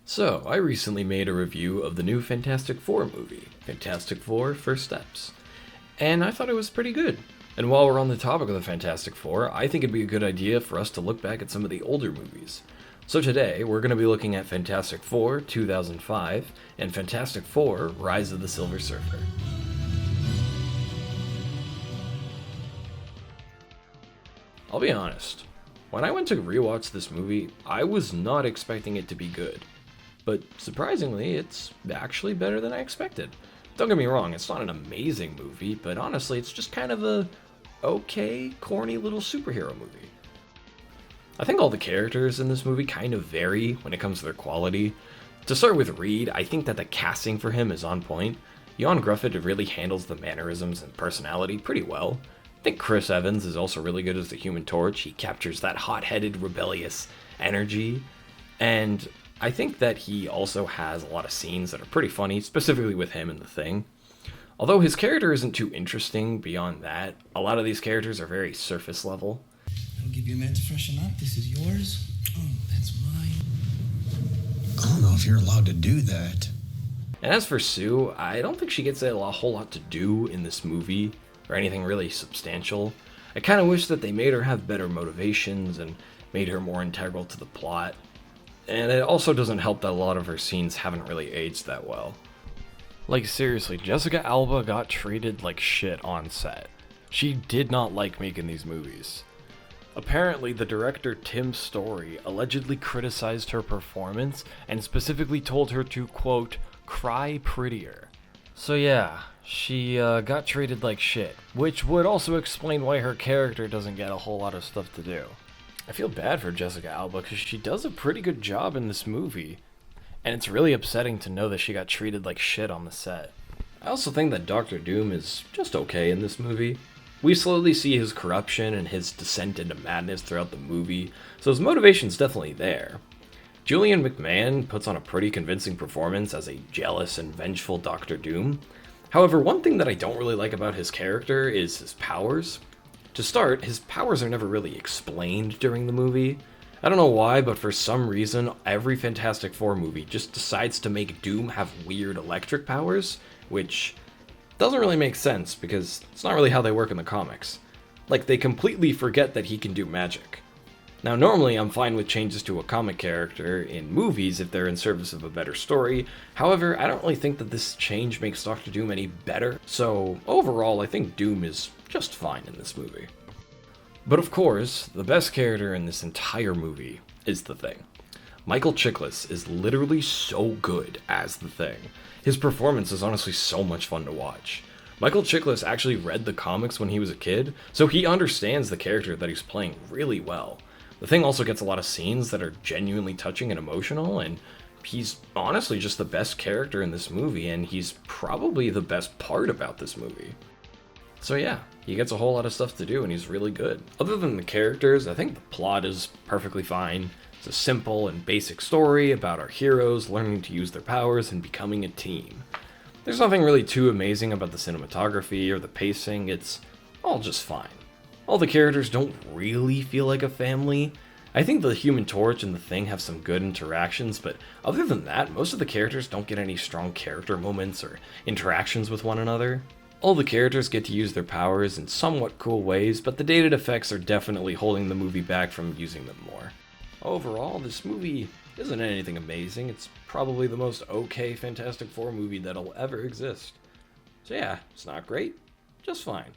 So, I recently made a review of the new Fantastic Four movie, Fantastic Four First Steps, and I thought it was pretty good. And while we're on the topic of the Fantastic Four, I think it'd be a good idea for us to look back at some of the older movies. So today, we're going to be looking at Fantastic Four 2005 and Fantastic Four Rise of the Silver Surfer. I'll be honest, when I went to rewatch this movie, I was not expecting it to be good. But surprisingly, it's actually better than I expected. Don't get me wrong, it's not an amazing movie, but honestly, it's just kind of a okay, corny little superhero movie. I think all the characters in this movie kind of vary when it comes to their quality. To start with Reed, I think that the casting for him is on point. Jan Gruffit really handles the mannerisms and personality pretty well. I think Chris Evans is also really good as the Human Torch. He captures that hot-headed, rebellious energy. And I think that he also has a lot of scenes that are pretty funny, specifically with him and the Thing. Although his character isn't too interesting beyond that, a lot of these characters are very surface level. I'll give you a minute to freshen up. This is yours. Oh, that's mine. I don't know if you're allowed to do that. And as for Sue, I don't think she gets a whole lot to do in this movie, or anything really substantial. I kind of wish that they made her have better motivations and made her more integral to the plot. And it also doesn't help that a lot of her scenes haven't really aged that well. Like seriously, Jessica Alba got treated like shit on set. She did not like making these movies. Apparently, the director Tim Story allegedly criticized her performance and specifically told her to, quote, cry prettier. So yeah, she got treated like shit, which would also explain why her character doesn't get a whole lot of stuff to do. I feel bad for Jessica Alba because she does a pretty good job in this movie, and it's really upsetting to know that she got treated like shit on the set. I also think that Doctor Doom is just okay in this movie. We slowly see his corruption and his descent into madness throughout the movie, so his motivation's definitely there. Julian McMahon puts on a pretty convincing performance as a jealous and vengeful Doctor Doom. However, one thing that I don't really like about his character is his powers. To start, his powers are never really explained during the movie. I don't know why, but for some reason, every Fantastic Four movie just decides to make Doom have weird electric powers, which doesn't really make sense because it's not really how they work in the comics. Like, they completely forget that he can do magic. Now, normally I'm fine with changes to a comic character in movies if they're in service of a better story. However, I don't really think that this change makes Doctor Doom any better. So, overall, I think Doom is just fine in this movie. But of course, the best character in this entire movie is the Thing. Michael Chiklis is literally so good as the Thing. His performance is honestly so much fun to watch. Michael Chiklis actually read the comics when he was a kid, so he understands the character that he's playing really well. The Thing also gets a lot of scenes that are genuinely touching and emotional, and he's honestly just the best character in this movie, and he's probably the best part about this movie. So yeah, he gets a whole lot of stuff to do, and he's really good. Other than the characters, I think the plot is perfectly fine. It's a simple and basic story about our heroes learning to use their powers and becoming a team. There's nothing really too amazing about the cinematography or the pacing, it's all just fine. All the characters don't really feel like a family. I think the Human Torch and the Thing have some good interactions, but other than that, most of the characters don't get any strong character moments or interactions with one another. All the characters get to use their powers in somewhat cool ways, but the dated effects are definitely holding the movie back from using them more. Overall, this movie isn't anything amazing. It's probably the most okay Fantastic Four movie that'll ever exist. So yeah, it's not great, just fine.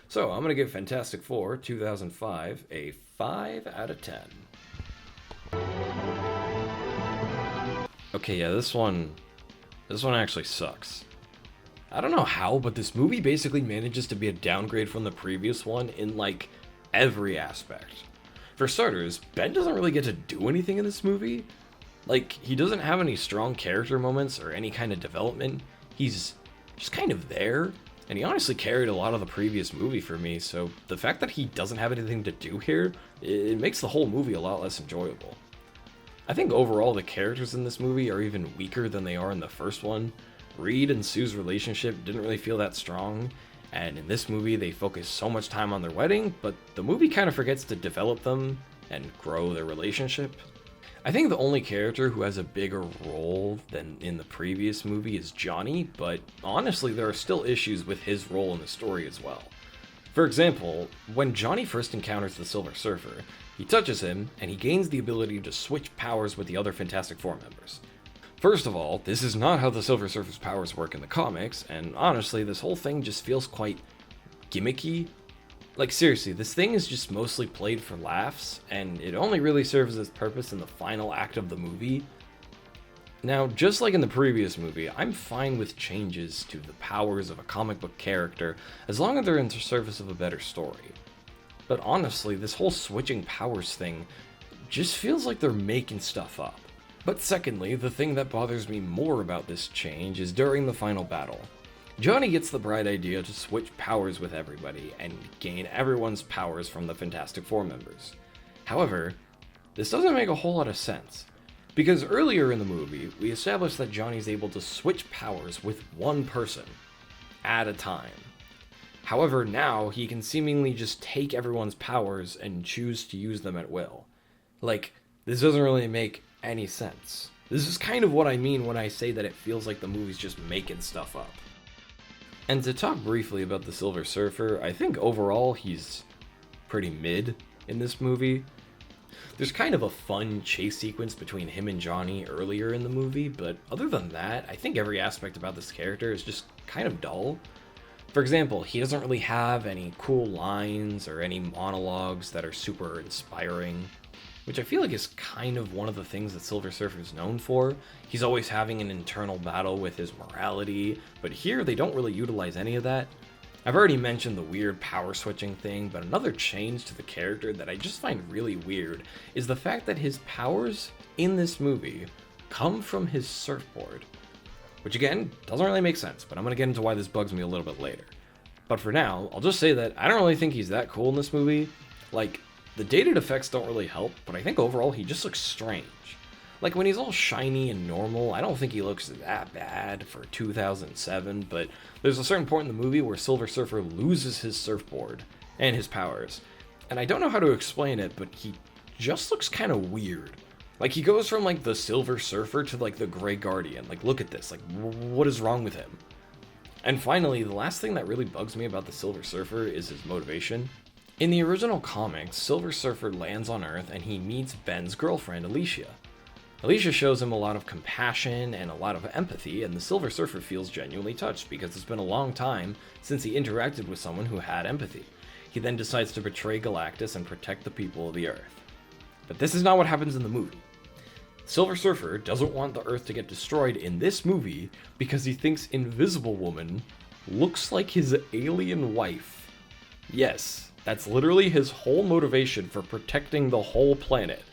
So I'm gonna give Fantastic Four 2005 a 5 out of 10. Okay, yeah, this one actually sucks. I don't know how, but this movie basically manages to be a downgrade from the previous one in like every aspect. For starters, Ben doesn't really get to do anything in this movie. Like, he doesn't have any strong character moments or any kind of development. He's just kind of there, and he honestly carried a lot of the previous movie for me, so the fact that he doesn't have anything to do here, it makes the whole movie a lot less enjoyable. I think overall the characters in this movie are even weaker than they are in the first one. Reed and Sue's relationship didn't really feel that strong, and in this movie they focus so much time on their wedding, but the movie kind of forgets to develop them and grow their relationship. I think the only character who has a bigger role than in the previous movie is Johnny, but honestly, there are still issues with his role in the story as well. For example, when Johnny first encounters the Silver Surfer, he touches him, and he gains the ability to switch powers with the other Fantastic Four members. First of all, this is not how the Silver Surfer's powers work in the comics, and honestly, this whole thing just feels quite gimmicky. Like, seriously, this thing is just mostly played for laughs, and it only really serves its purpose in the final act of the movie. Now, just like in the previous movie, I'm fine with changes to the powers of a comic book character as long as they're in the service of a better story. But honestly, this whole switching powers thing just feels like they're making stuff up. But secondly, the thing that bothers me more about this change is during the final battle. Johnny gets the bright idea to switch powers with everybody and gain everyone's powers from the Fantastic Four members. However, this doesn't make a whole lot of sense, because earlier in the movie, we established that Johnny's able to switch powers with one person at a time. However, now he can seemingly just take everyone's powers and choose to use them at will. Like, this doesn't really make any sense. This is kind of what I mean when I say that it feels like the movie's just making stuff up. And to talk briefly about the Silver Surfer, I think overall he's pretty mid in this movie. There's kind of a fun chase sequence between him and Johnny earlier in the movie, but other than that, I think every aspect about this character is just kind of dull. For example, he doesn't really have any cool lines or any monologues that are super inspiring, which I feel like is kind of one of the things that Silver Surfer is known for. He's always having an internal battle with his morality, but here they don't really utilize any of that. I've already mentioned the weird power switching thing, but another change to the character that I just find really weird is the fact that his powers in this movie come from his surfboard. Which again, doesn't really make sense, but I'm gonna get into why this bugs me a little bit later. But for now, I'll just say that I don't really think he's that cool in this movie. Like, the dated effects don't really help, but I think overall he just looks strange. Like, when he's all shiny and normal, I don't think he looks that bad for 2007, but there's a certain point in the movie where Silver Surfer loses his surfboard and his powers. And I don't know how to explain it, but he just looks kind of weird. Like, he goes from, like, the Silver Surfer to, like, the Grey Guardian. Like, look at this. Like, what is wrong with him? And finally, the last thing that really bugs me about the Silver Surfer is his motivation. In the original comics, Silver Surfer lands on Earth and he meets Ben's girlfriend, Alicia. Alicia shows him a lot of compassion and a lot of empathy, and the Silver Surfer feels genuinely touched because it's been a long time since he interacted with someone who had empathy. He then decides to betray Galactus and protect the people of the Earth. But this is not what happens in the movie. Silver Surfer doesn't want the Earth to get destroyed in this movie because he thinks Invisible Woman looks like his alien wife. Yes, that's literally his whole motivation for protecting the whole planet.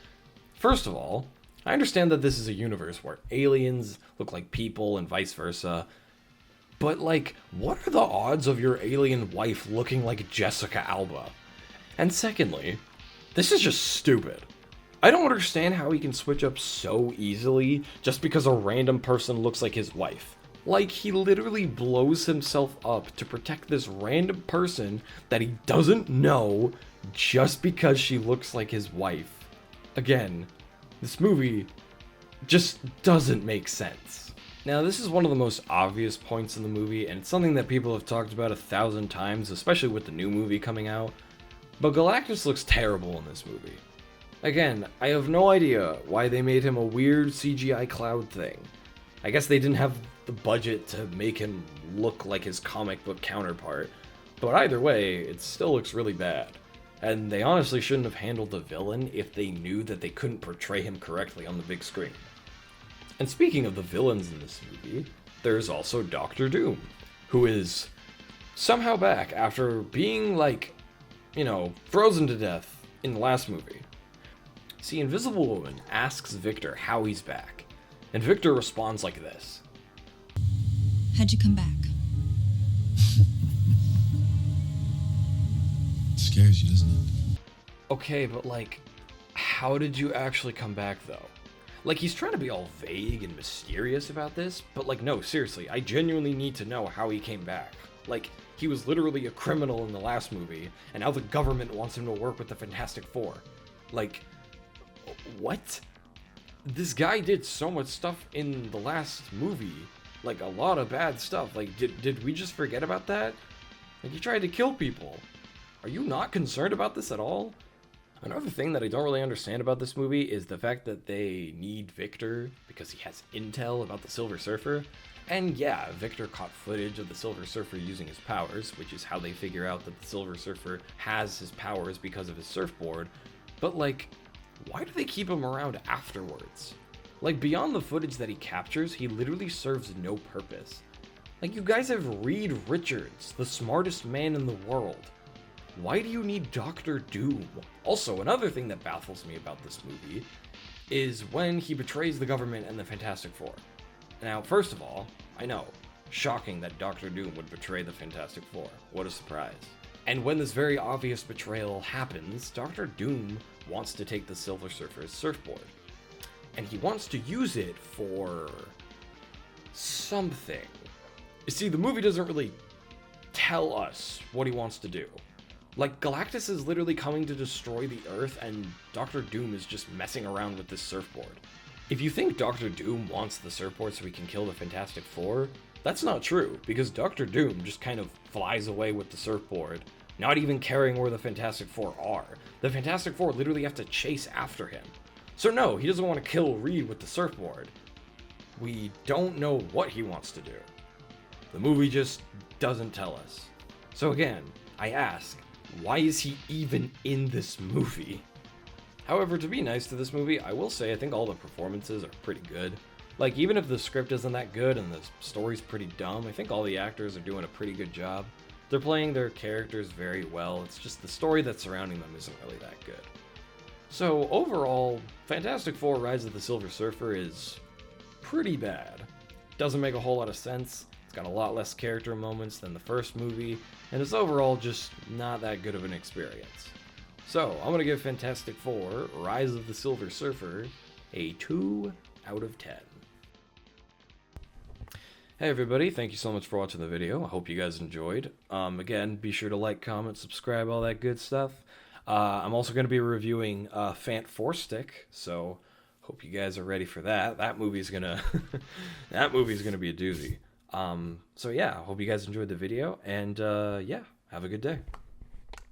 First of all, I understand that this is a universe where aliens look like people and vice versa, but like, what are the odds of your alien wife looking like Jessica Alba? And secondly, this is just stupid. I don't understand how he can switch up so easily just because a random person looks like his wife. Like, he literally blows himself up to protect this random person that he doesn't know just because she looks like his wife. Again, this movie just doesn't make sense. Now, this is one of the most obvious points in the movie, and it's something that people have talked about 1,000 times, especially with the new movie coming out. But Galactus looks terrible in this movie. Again, I have no idea why they made him a weird CGI cloud thing. I guess they didn't have the budget to make him look like his comic book counterpart, but either way, it still looks really bad. And they honestly shouldn't have handled the villain if they knew that they couldn't portray him correctly on the big screen. And speaking of the villains in this movie, there's also Doctor Doom, who is somehow back after being, like, frozen to death in the last movie. See, Invisible Woman asks Victor how he's back, and Victor responds like this. How'd you come back? It scares you, doesn't it? Okay, but like, how did you actually come back though? Like, he's trying to be all vague and mysterious about this, but like, no, seriously, I genuinely need to know how he came back. Like, he was literally a criminal in the last movie, and now the government wants him to work with the Fantastic Four. Like, what? this guy did so much stuff in the last movie. Like, a lot of bad stuff. Like, did we just forget about that? Like, he tried to kill people. Are you not concerned about this at all? Another thing that I don't really understand about this movie is the fact that they need Victor because he has intel about the Silver Surfer. And yeah, Victor caught footage of the Silver Surfer using his powers, which is how they figure out that the Silver Surfer has his powers because of his surfboard. But like, why do they keep him around afterwards? Like, beyond the footage that he captures, he literally serves no purpose. Like, you guys have Reed Richards, the smartest man in the world. Why do you need Doctor Doom? Also, another thing that baffles me about this movie is when he betrays the government and the Fantastic Four. Now, first of all, I know, shocking that Doctor Doom would betray the Fantastic Four. What a surprise. And when this very obvious betrayal happens, Doctor Doom wants to take the Silver Surfer's surfboard. And he wants to use it for something. You see, the movie doesn't really tell us what he wants to do. Like, Galactus is literally coming to destroy the Earth, and Doctor Doom is just messing around with this surfboard. If you think Doctor Doom wants the surfboard so he can kill the Fantastic Four, that's not true, because Doctor Doom just kind of flies away with the surfboard, not even caring where the Fantastic Four are. The Fantastic Four literally have to chase after him. So no, he doesn't want to kill Reed with the surfboard. We don't know what he wants to do. The movie just doesn't tell us. So again, I ask, why is he even in this movie? However, to be nice to this movie, I will say I think all the performances are pretty good. Like, even if the script isn't that good and the story's pretty dumb, I think all the actors are doing a pretty good job. They're playing their characters very well, it's just the story that's surrounding them isn't really that good. So, overall, Fantastic Four: Rise of the Silver Surfer is pretty bad. Doesn't make a whole lot of sense. It's got a lot less character moments than the first movie, and it's overall just not that good of an experience. So, I'm gonna give Fantastic Four: Rise of the Silver Surfer a 2 out of 10. Hey everybody, thank you so much for watching the video. I hope you guys enjoyed. Again, be sure to like, comment, subscribe, all that good stuff. I'm also going to be reviewing Fant Four Stick, so hope you guys are ready for that. That movie's gonna be a doozy. So yeah, hope you guys enjoyed the video, and yeah, have a good day.